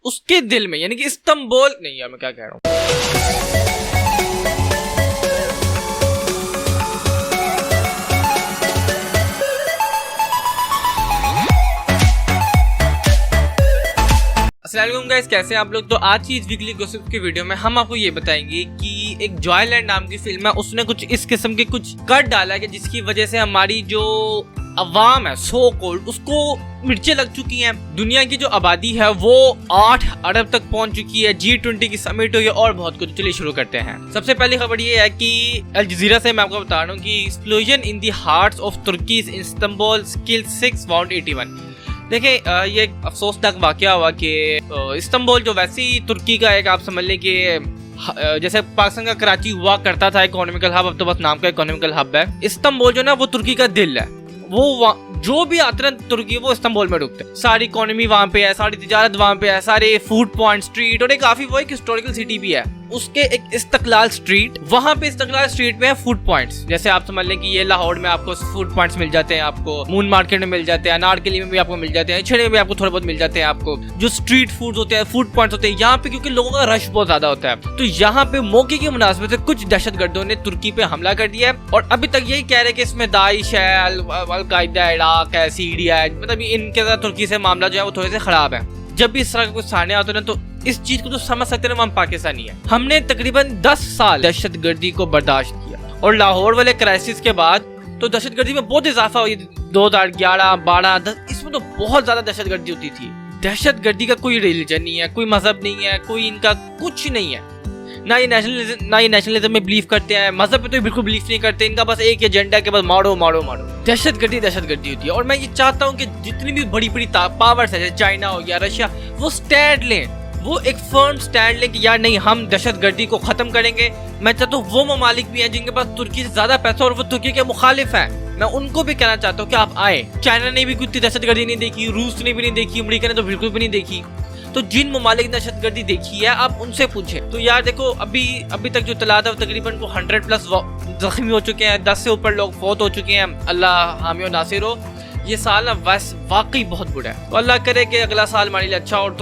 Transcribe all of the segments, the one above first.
उसके दिल में, यानी कि इस्तांबुल नहीं यार मैं क्या कह रहा हूँ। अस्सलाम वालेकुम गाइस, कैसे हैं आप लोग। तो आज की इस वीकली गॉसिप की वीडियो में हम आपको ये बताएंगे कि एक जॉयलैंड नाम की फिल्म है, उसने कुछ इस किस्म के कुछ कट डाला है जिसकी वजह से हमारी जो अवाम है सो कोल्ड उसको मिर्चें लग चुकी हैं। दुनिया की जो आबादी है वो 8 अरब तक पहुंच चुकी है। G20 की समिट हुई है और बहुत कुछ। चलिए शुरू करते हैं। सबसे पहली खबर ये है कि अल जजीरा से मैं आपको बता रहा हूँ कि explosion in the hearts of Turkey Istanbul killed 6 wound 81। देखिए ये एक अफसोसनाक वाकया हुआ कि इस्तांबुल जो वैसे ही तुर्की का एक आप समझ लें कि जैसे पाकिस्तान का कराची हुआ करता था इकोनॉमिकल हब, अब तो बस नाम का इकोनॉमिकल हब है। इस्तांबुल जो ना वो तुर्की का दिल है। वो जो भी आते हैं तुर्की वो इस्तांबुल में रुकते हैं। सारी इकोनॉमी वहाँ पे है, सारी तिजारत वहाँ पे है, सारे फूड पॉइंट स्ट्रीट, और एक काफी वो एक हिस्टोरिकल सिटी भी है। उसके एक इस्तकलाल स्ट्रीट, वहाँ पे इस्तकलाल स्ट्रीट में है फूड पॉइंट्स। जैसे आप समझ लें कि ये लाहौर में आपको फूड पॉइंट्स मिल जाते हैं, आपको मून मार्केट में मिल जाते हैं, अनारकली में भी आपको मिल जाते हैं, छिड़े में भी आपको थोड़े बहुत मिल जाते हैं। आपको जो स्ट्रीट फूड होते हैं, फूड पॉइंट्स होते हैं यहाँ पे, क्योंकि लोगों का रश बहुत ज्यादा होता है। तो यहाँ पे मौके की मुनासिबत से कुछ दहशतगर्दों ने तुर्की पे हमला कर दिया है और अभी तक यही कह रहे हैं कि इसमें दाइश है, अल-कायदा, इराक है, सीरिया है, मतलब इनके साथ तुर्की से मामला जो है वो थोड़े से खराब है। जब भी इस तरह का कुछ सामने आता है ना तो इस चीज को तो समझ सकते हैं हम पाकिस्तानी है। हमने तकरीबन 10 साल दहशतगर्दी को बर्दाश्त किया और लाहौर वाले क्राइसिस के बाद तो दहशतगर्दी में बहुत इजाफा हुई। 2011, 12, 10 इसमें तो बहुत ज्यादा दहशतगर्दी होती थी। दहशतगर्दी का कोई रिलीजन नहीं है, कोई मजहब नहीं है, कोई इनका कुछ नहीं है। ना ये नेशनलिज्म में बिलीव करते हैं, मजहब पे तो बिल्कुल बिलीव नहीं करते। इनका बस एक एजेंडा के बस मारो मारो मारो। दहशतगर्दी होती है। और मैं ये चाहता हूँ कि जितनी भी बड़ी बड़ी पावर्स है जैसे चाइना हो या रशिया, वो स्टैंड लें, वो एक फर्म स्टैंड लें कि यार नहीं हम दहशतगर्दी को खत्म करेंगे। मैं चाहता हूँ वो ममालिक भी हैं जिनके पास तुर्की से ज्यादा पैसा और वो तुर्की के मुखालिफ हैं, मैं उनको भी कहना चाहता हूँ कि आप आए। चाइना ने भी कुछ दहशतगर्दी नहीं देखी, रूस ने भी नहीं देखी, अमेरिका ने तो बिल्कुल भी नहीं देखी। तो जिन ममालिक ने दहशतगर्दी देखी है आप उनसे पूछें। तो यार देखो अभी तक जो तलात है तकरीबन वो 100+ जख्मी हो चुके हैं, 10 से ऊपर लोग फौत हो चुके हैं। अल्लाह हामी और नासिर हो। ये साल ना बस वाकई बहुत बुरा है। तो अल्लाह करे कि अगला साल हमारे लिए अच्छा और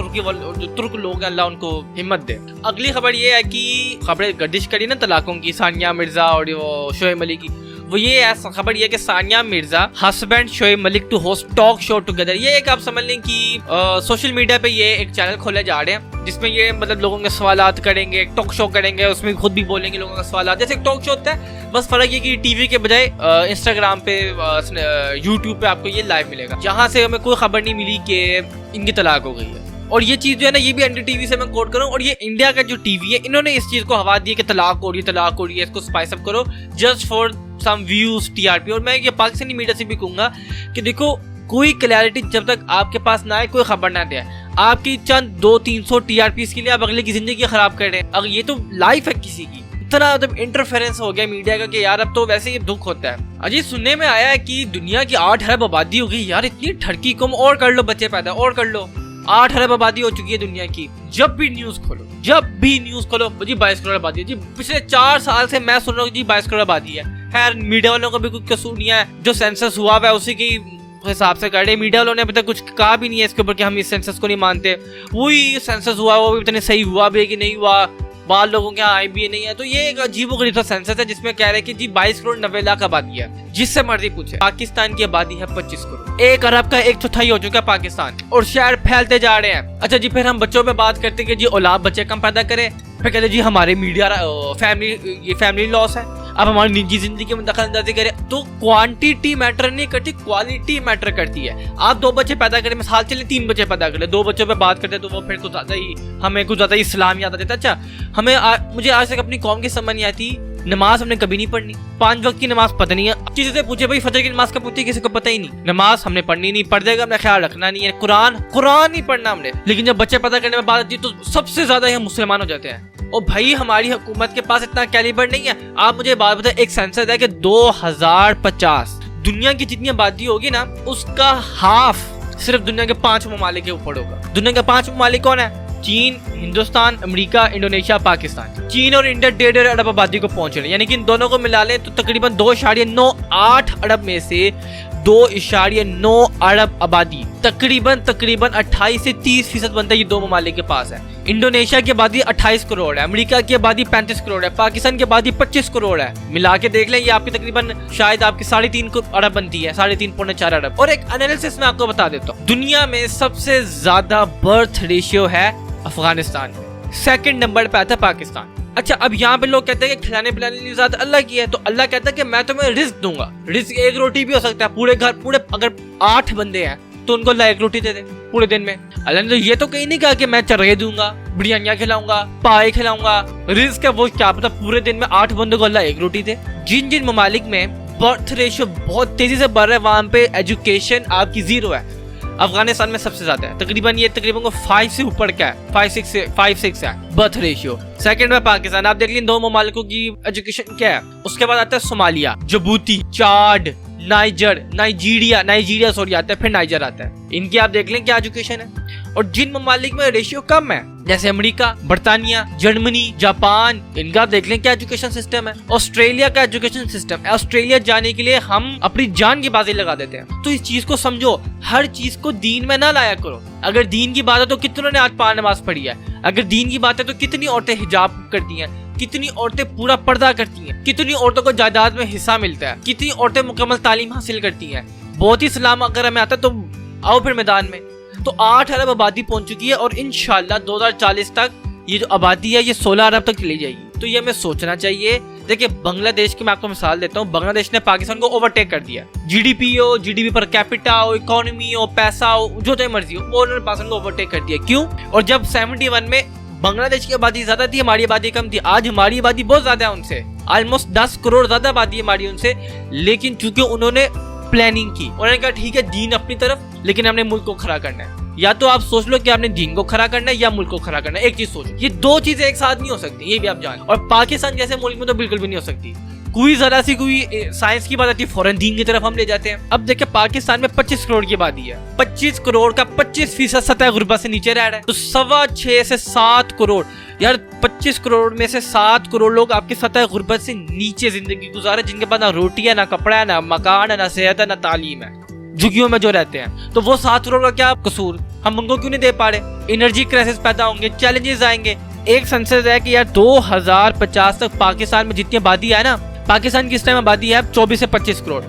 जो तुर्क लोग हैं अल्लाह उनको हिम्मत दे। अगली खबर ये है कि खबरें गर्दिश करी ना तलाकों की, सानिया मिर्जा और शोएब मलिक की। वो ये है खबर ये कि Sania Mirza husband Shoaib Malik to host talk show together. ये एक आप समझ लें कि सोशल मीडिया पे ये एक चैनल खोले जा रहे हैं जिसमें ये मतलब लोगों के सवालात करेंगे, टॉक शो करेंगे, उसमें खुद भी बोलेंगे लोगों का सवाल। जैसे एक टॉक शो होता है, बस फर्क ये कि टीवी के बजाय इंस्टाग्राम पे यूट्यूब पे आपको ये लाइव मिलेगा। जहाँ से हमें कोई खबर नहीं मिली कि इनकी तलाक हो गई है। और ये चीज जो है ना ये भी NDTV से मैं कोट करूँ, और ये इंडिया का जो टीवी है इन्होंने इस चीज को हवा दी कि तलाक हो रही है, इसको स्पाइस अप करो just for some views, TRP। और मैं ये पाकिस्तानी मीडिया से भी कहूंगा कि देखो कोई क्लैरिटी जब तक आपके पास ना आए कोई खबर ना दे। आपकी चंद 200-300 TRPs के लिए आप अगले की जिंदगी खराब कर रहे हैं। अगर ये तो लाइफ है किसी की, इतना मतलब इंटरफेरेंस हो गया मीडिया का कि यार अब तो वैसे ही दुख होता है। अजी सुनने में आया है कि दुनिया की 8 अरब आबादी हो गई। यार इतनी ठरकी कम और कर लो, बच्चे पैदा और कर लो। 8 अरब आबादी हो चुकी है दुनिया की। जब भी न्यूज खोलो जी 22 करोड़ आबादी है। जी पिछले 4 साल से मैं सुन रहा हूँ जी 22 करोड़ आबादी है। खैर मीडिया वालों का भी कुछ कसूर नहीं है, जो सेंसस हुआ है उसी की हिसाब से कर रहे। मीडिया वालों ने अभी तक कुछ कहा भी नहीं है इसके ऊपर कि हम इस सेंसस को नहीं मानते। वही सेंसस हुआ वो भी इतने सही हुआ भी है कि नहीं हुआ, बाल लोगों के यहाँ IBA नहीं है। तो ये एक अजीबोगरीब सा सेंसस है जिसमें कह रहे हैं कि जी 22 करोड़ 90 लाख आबादी है। जिससे मर्जी पूछे, पाकिस्तान की आबादी है 25 करोड़। 1 अरब का 1/4 हो चुका है पाकिस्तान, और शहर फैलते जा रहे हैं। अच्छा जी फिर हम बच्चों पे बात करते हैं कि जी औलाद बच्चे कम पैदा करें, फिर कहते जी हमारे मीडिया फैमिली लॉस है, अब हमारी निजी जिंदगी में दखल अंदाजी करे। तो क्वांटिटी मैटर नहीं करती, क्वालिटी मैटर करती है। आप 2 बच्चे पैदा करें, मिसाल चले 3 बच्चे पैदा करें, 2 बच्चों पे बात करते तो वो फिर कुछ ज्यादा ही हमें कुछ ज्यादा इस्लाम याद आ जाता है। अच्छा मुझे आज तक अपनी कौम की समझ नहीं आती, नमाज हमने कभी नहीं पढ़नी, 5 वक्त की नमाज पता नहीं है। किसी से पूछे भाई फजर की नमाज कब होती है, किसी को पता ही नहीं। नमाज हमने पढ़नी नहीं, पर्दे का हमने ख्याल रखना नहीं है, कुरान नहीं पढ़ना हमने। लेकिन जब बच्चे पैदा करने में बात आती है तो सबसे ज्यादा हम मुसलमान हो जाते हैं। और भाई हमारी हुकूमत के पास इतना कैलिबर नहीं है। आप मुझे बात बताएं, एक सेंसस है कि 2050 दुनिया की जितनी आबादी होगी ना उसका हाफ सिर्फ दुनिया के 5 ममालिक के ऊपर होगा। दुनिया के 5 ममालिक कौन है? चीन, हिंदुस्तान, अमेरिका, इंडोनेशिया, पाकिस्तान। चीन और इंडिया 1.5 अरब आबादी को पहुंच रहे हैं, यानी कि इन दोनों को मिला लें तो तकरीबन 2.98 अरब में से 2.9 अरब आबादी, तकरीबन 28 से 30% बनता है ये दो ममालिक के पास है। इंडोनेशिया की आबादी 28 करोड़ है, अमेरिका की आबादी 35 करोड़ है, पाकिस्तान की आबादी 25 करोड़ है। मिला के देख लें ये आपकी तकरीबन शायद आपकी 3.5 अरब बनती है, 3.5-4 अरब। और एक एनालिसिस मैं आपको बता देता हूँ, दुनिया में सबसे ज्यादा बर्थ रेशियो है अफगानिस्तान में, सेकंड नंबर पे आता है पाकिस्तान। अच्छा, अब यहाँ पे लोग कहते हैं कि खिलाने पिलाने की ज्यादा अल्लाह की है, तो अल्लाह कहता है कि मैं तुम्हें रिस्क दूंगा। रिस्क एक रोटी भी हो सकता है, पूरे घर पूरे अगर 8 बंदे हैं तो उनको अल्लाह एक रोटी दे दे पूरे दिन में। अल्लाह ने तो ये तो कहीं नहीं कहा कि मैं चरगे दूंगा, बिरयानियां खिलाऊंगा, पाए खिलाऊंगा। रिस्क है वो क्या पता पूरे दिन में 8 बंदों को अल्लाह एक रोटी दे। जिन जिन ममालिक में बर्थ रेशियो बहुत तेजी से बढ़ रहा है वहां पे एजुकेशन आपकी 0 है। अफगानिस्तान में सबसे ज्यादा है, तकरीबन 5 से ऊपर का है, 5-6 है बर्थ रेशियो। सेकंड में पाकिस्तान, आप देख लीजिए दो ममालिकों की एजुकेशन क्या है। उसके बाद आता है सोमालिया, जिबूती, चाड, नाइजीरिया आता है, फिर नाइजर आता है। इनकी आप देख लें क्या एजुकेशन है। और जिन ममालिक में रेशियो कम है जैसे अमेरिका, बर्तानिया, जर्मनी, जापान, इनका देख लें क्या एजुकेशन सिस्टम है। ऑस्ट्रेलिया का एजुकेशन सिस्टम है, ऑस्ट्रेलिया जाने के लिए हम अपनी जान की बाजी लगा देते हैं। तो इस चीज को समझो, हर चीज को दीन में ना लाया करो। अगर दीन की बात है तो कितनों ने आज 5 नमाज पढ़ी है, अगर दीन की बात है तो कितनी औरतें हिजाब करती हैं, कितनी औरतें पूरा पर्दा करती हैं, कितनी औरतों को जायदाद में हिस्सा मिलता है, कितनी औरतें मुकम्मल तालीम हासिल करती हैं। बहुत ही सलाम अगर हमें आता है तो आओ फिर मैदान में। तो 8 अरब आबादी पहुंच चुकी है और इंशाल्लाह 2040 तक ये जो आबादी है ये 16 अरब तक चली जाएगी। तो ये हमें सोचना चाहिए। देखिए बांग्लादेश की मैं आपको मिसाल देता हूँ, बांग्लादेश ने पाकिस्तान को ओवरटेक कर दिया। जीडीपी पर कैपिटा हो, इकोनॉमी हो, पैसा हो, जो चाहे मर्जी हो, वो उन्होंने पाकिस्तान को ओवरटेक कर दिया। क्यों? और जब 71 में बांग्लादेश की आबादी ज्यादा थी, हमारी आबादी कम थी। आज हमारी आबादी बहुत ज्यादा है उनसे, ऑलमोस्ट 10 करोड़ ज्यादा आबादी है हमारी उनसे। लेकिन चूंकि उन्होंने प्लानिंग की, उन्होंने कहा ठीक है दीन अपनी तरफ, लेकिन हमने मुल्क को खड़ा करना है। या तो आप सोच लो कि आपने दीन को खड़ा करना है या मुल्क को खड़ा करना है, एक चीज सोचो। ये दो चीजें एक साथ नहीं हो सकती, ये भी आप जान। और पाकिस्तान जैसे मुल्क में तो बिल्कुल भी नहीं हो सकती। कोई जरा सी कोई साइंस की बात आती है फौरन दीन की तरफ हम ले जाते हैं। अब देखिए पाकिस्तान में 25 करोड़ की आबादी है, 25 करोड़ का 25% सतह गुर्बत से नीचे रह रहा है। तो 6.25 से 7 करोड़, यार 25 करोड़ में से 7 करोड़ लोग आपकी सतह गुर्बत से नीचे जिंदगी गुजारे, जिनके पास ना रोटी है, ना कपड़ा है, ना मकान है, ना सेहत है, ना तालीम है, झुग्गियों में जो रहते हैं। तो वो 7 करोड़ का क्या कसूर, हम उनको क्यों नहीं दे पा रहे? एनर्जी क्राइसिस पैदा होंगे, चैलेंजेस आएंगे। एक सेंसस है कि यार 2050 तक पाकिस्तान में जितनी आबादी है ना, पाकिस्तान की इस टाइम आबादी है 24 से 25 करोड़।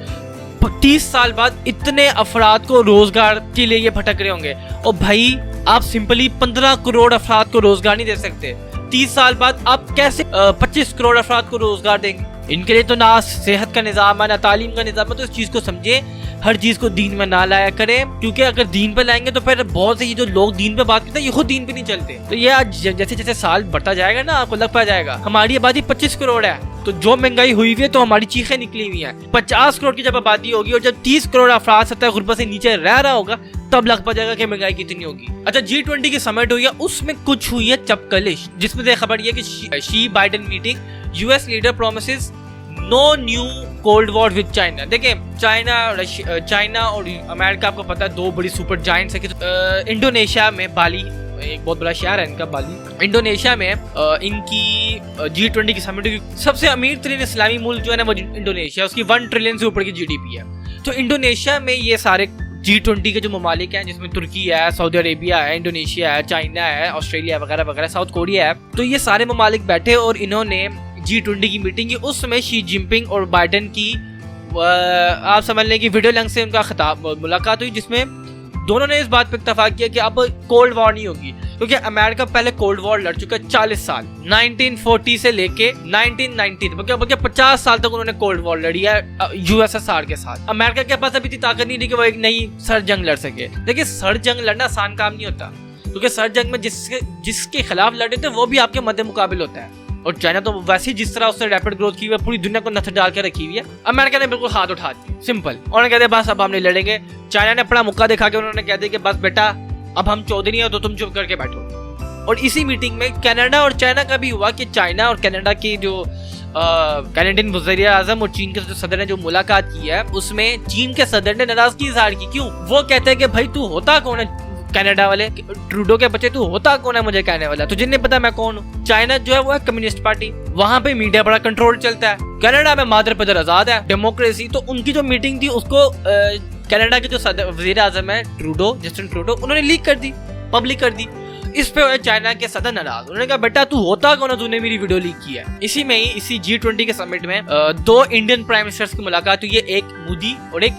30 साल बाद इतने अफराद को रोजगार के लिए ये भटक रहे होंगे। और भाई आप सिंपली 15 करोड़ अफराद को रोजगार नहीं दे सकते। 30 साल बाद आप कैसे 25 करोड़ अफराद को रोजगार देंगे? इनके लिए तो ना सेहत का निजाम है, ना तालीम का निजाम है। तो इस चीज को समझे, हर चीज को दीन में ना लाया करें, क्योंकि अगर दीन पे लाएंगे तो फिर बहुत से ये जो लोग दीन पे बात करते हैं ये खुद दीन पे नहीं चलते। तो ये आज जैसे जैसे साल बढ़ता जाएगा ना, आपको लग पा जाएगा हमारी आबादी 25 करोड़ है, तो जो महंगाई हुई हुई है तो हमारी चीखें निकली हुई हैं। 50 करोड़ की जब आबादी होगी और जब 30 करोड़ अफराद सतह गुर्बत से नीचे रह रहा होगा, तब लग पा जाएगा कि महंगाई कितनी होगी। अच्छा, G20 की समिट हुई है, उसमें कुछ हुई है चपकलिश, जिसमें से खबर ये कि Xi Biden meeting, US leader promises no new cold war with China. देखिए चाइना और अमेरिका, आपको पता है 2 बड़ी सुपर जायंट्स है। इंडोनेशिया में बाली, एक बहुत बड़ा शहर है इनका बाली, इंडोनेशिया में इनकी G20 की समिट की। सबसे अमीर तरीन इस्लामी मुल्क जो है ना वो इंडोनेशिया, उसकी 1 ट्रिलियन से ऊपर की जीडीपी है। तो इंडोनेशिया में ये सारे G20 के जो ममालिक हैं, जिसमें तुर्की है, सऊदी अरेबिया है, इंडोनेशिया है, चाइना है, ऑस्ट्रेलिया वगैरह वगैरह, साउथ कोरिया है, तो ये सारे ममालिक बैठे और इन्होंने G20 की मीटिंग की। उसमें शी जिनपिंग और बाइडेन की आप समझ लें कि वीडियो लिंक से उनका खिताब मुलाकात हुई, जिसमें दोनों ने इस बात पर इत्तेफाक किया कि अब कोल्ड वॉर नहीं होगी, क्योंकि अमेरिका पहले कोल्ड वॉर लड़ चुका है 40 साल, 1940 से लेके 1990 बल्कि 50 साल तक उन्होंने कोल्ड वॉर लड़ी है यूएसएसआर के साथ। अमेरिका के पास अभी इतनी ताकत नहीं थी कि वो एक नई सर्द जंग लड़ सके। देखिए सर्द जंग लड़ना आसान काम नहीं होता, क्योंकि सर्द जंग में जिसके खिलाफ लड़े थे वो भी आपके मद्दे मुकाबिल होता है। और चाइना तो वैसे ही जिस तरह उसने रैपिड ग्रोथ की हुई है, पूरी दुनिया को नथर डाल के रखी हुई है, अमेरिका ने बिल्कुल हाथ उठा दिया, सिंपल। उन्होंने कहते बस अब हम नहीं लड़ेंगे। चाइना ने अपना मुक्का दिखा के उन्होंने कह दिया कि बस बेटा अब हम चौधरी हैं तो तुम चुप करके बैठो। और इसी मीटिंग में कनाडा और चाइना का भी हुआ कि चाइना और कनाडा की जो कैनेडियन वज़ीर आज़म और चीन के जो सदर ने जो मुलाकात की है, उसमें चीन के सदर ने नाराजगी इजहार की। क्यों? वो कहते हैं कि भाई तू होता कौन है, कनाडा वाले ट्रूडो के बच्चे, तू होता कौन है मुझे कहने वाला, तुझे नहीं पता मैं कौन हूँ। चाइना जो है वो है कम्युनिस्ट पार्टी, वहां पे मीडिया बड़ा कंट्रोल चलता है। कनाडा में मादर पिदर आजाद है, डेमोक्रेसी। तो उनकी जो मीटिंग थी उसको कनाडा के जो वजीर आजम है ट्रूडो, जस्टिन ट्रूडो, उन्होंने लीक कर दी, पब्लिक कर दी। इस पे चाइना के सदर नाराज, उन्होंने कहा बेटा तू होता कौन है, तूने मेरी वीडियो लीक किया। इसी में ही इसी G20 के समिट में दो इंडियन प्राइम मिनिस्टर्स की मुलाकात हुई है, एक मोदी और एक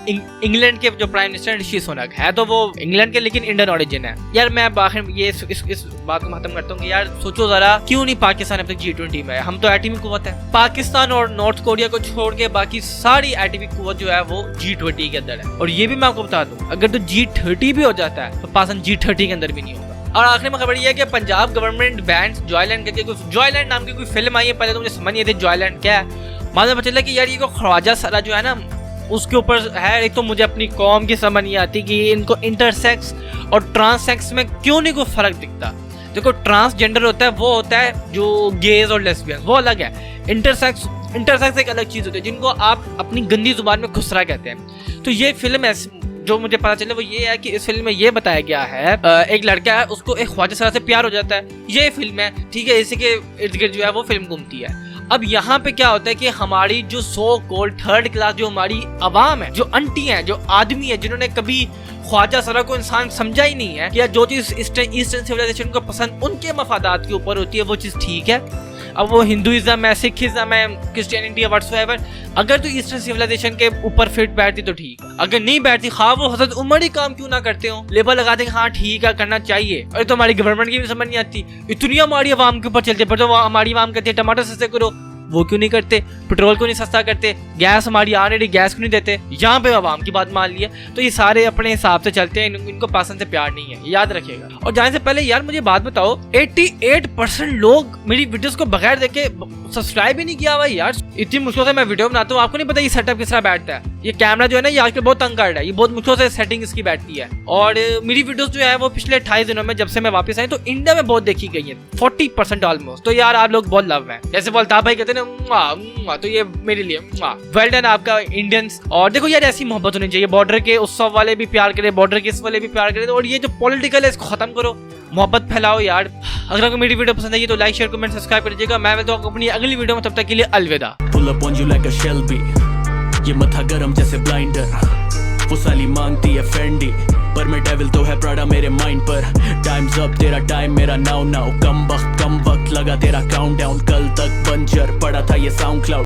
इंग्लैंड के जो प्राइम मिनिस्टर ऋषि सुनक है, तो वो इंग्लैंड के लेकिन इंडियन ओरिजिन है। यार मैं आखिर ये इस बात को खत्म करता हूँ कि यार सोचो जरा, क्यों नहीं पाकिस्तान अब तक G20 में है? हम तो एटमी कुव्वत है। पाकिस्तान और नॉर्थ कोरिया को छोड़ के बाकी सारी एटमी कुव्वत जो है वो G20 के अंदर है। और ये भी मैं आपको बता दूं, अगर तो G30 भी हो जाता है तो पाकिस्तान G30 के अंदर भी नहीं होगा। और आखिर में खबर ये है कि पंजाब गवर्नमेंट बैंड जॉयलैंड करके कोई जॉयलैंड नाम की कोई फिल्म आई है। पहले तो मुझे समझ नहीं थी जॉयलैंड क्या है, बाद में पता चला कि यार ये ख्वाजा सरा जो है ना उसके ऊपर है। एक तो मुझे अपनी कौम की समझ नहीं आती कि इनको इंटरसेक्स और ट्रांससेक्स में क्यों नहीं कोई फर्क दिखता। देखो ट्रांसजेंडर होता है वो होता है जो गेज और लेस्बियन, वो अलग है। इंटरसेक्स एक अलग चीज होती है जिनको आप अपनी गंदी जुबान में खुसरा कहते हैं। तो ये फिल्म ऐसी जो मुझे पता चला वो ये है कि इस फिल्म में ये बताया गया है एक लड़का है, उसको एक ख्वाजा सरा से प्यार हो जाता है। ये फिल्म है, ठीक है, इसी के इर्द गिर्द जो है वो फिल्म घूमती है। अब यहाँ पे क्या होता है कि हमारी जो सो कॉल्ड थर्ड क्लास जो हमारी आवाम है, जो आंटी है, जो आदमी है, जिन्होंने कभी ख्वाजा सरा को इंसान समझा ही नहीं है कि जो चीज ईस्टर्न सिविलाइजेशन को पसंद उनके मफादात के ऊपर होती है वो चीज ठीक है। अब वो हिंदुइज्म है, सिखिज्म है, क्रिश्चियनिटी है, व्हाटसोएवर, अगर तो ईस्टर्न सिविलाइजेशन के ऊपर फिट बैठती तो ठीक, अगर नहीं बैठती खा वो हजरत उमर ही काम क्यों ना करते हो, लेबल लगा देंगे हाँ ठीक है करना चाहिए। अरे तो हमारी गवर्नमेंट की भी समझ नहीं आती, इतनी हमारी आवाम के ऊपर चलते, पर तो हमारी आवाम कहती है टमाटर सस्ते करो, वो क्यों नहीं करते? पेट्रोल क्यों नहीं सस्ता करते? गैस हमारी ऑलरेडी गैस क्यों नहीं देते? यहाँ पे आवाम की बात मान लिया। तो ये सारे अपने हिसाब से चलते हैं, इनको पाकिस्तान से प्यार नहीं है, याद रखिएगा। और जाने से पहले यार मुझे बात बताओ, 88% लोग मेरी वीडियोस को बगैर देखे सब्सक्राइब ही नहीं किया हुआ यार। इतनी मुश्किल से मैं वीडियो बनाता हूँ, आपको नहीं पता ये सेटअप किस तरह बैठता है। ये कैमरा जो है ना ये आजकल बहुत तंग कर रहा है, ये बहुत मुश्किल से सेटिंग इसकी बैठती है। और मेरी वीडियोस जो है वो पिछले 28 दिनों में जब से मैं वापस आई तो इंडिया में बहुत देखी गई है, 40% ऑलमोस्ट। तो यार आप लोग बहुत लव है, जैसे बोलता भाई कहते ना, तो ये मेरे लिए वेल डन आपका इंडियंस। और देखो यार ऐसी मोहब्बत होनी चाहिए, बॉर्डर के उत्सव वाले भी प्यार करें, बॉर्डर के इस वाले भी प्यार करें, और ये जो पॉलिटिकल है इसको खत्म करो, मोहब्बत फैलाओ यार। अगर आपको मेरी वीडियो पसंद आई तो लाइक शेयर कमेंट सब्सक्राइब कर दीजिएगा। मैं तो अपनी अगली वीडियो में, तब तक के लिए अलविदा। Pull up on you like a Shelby, ये मथा गरम जैसे ब्लाइंडर, वो साली मांगती है फेंडी, पर मैं डेविल तो है प्राडा मेरे माइंड पर। टाइम्स अप तेरा टाइम मेरा नाउ नाउ, कम वक्त लगा तेरा काउंटडाउन, कल तक बंजर पड़ा था ये साउंड क्लाउड।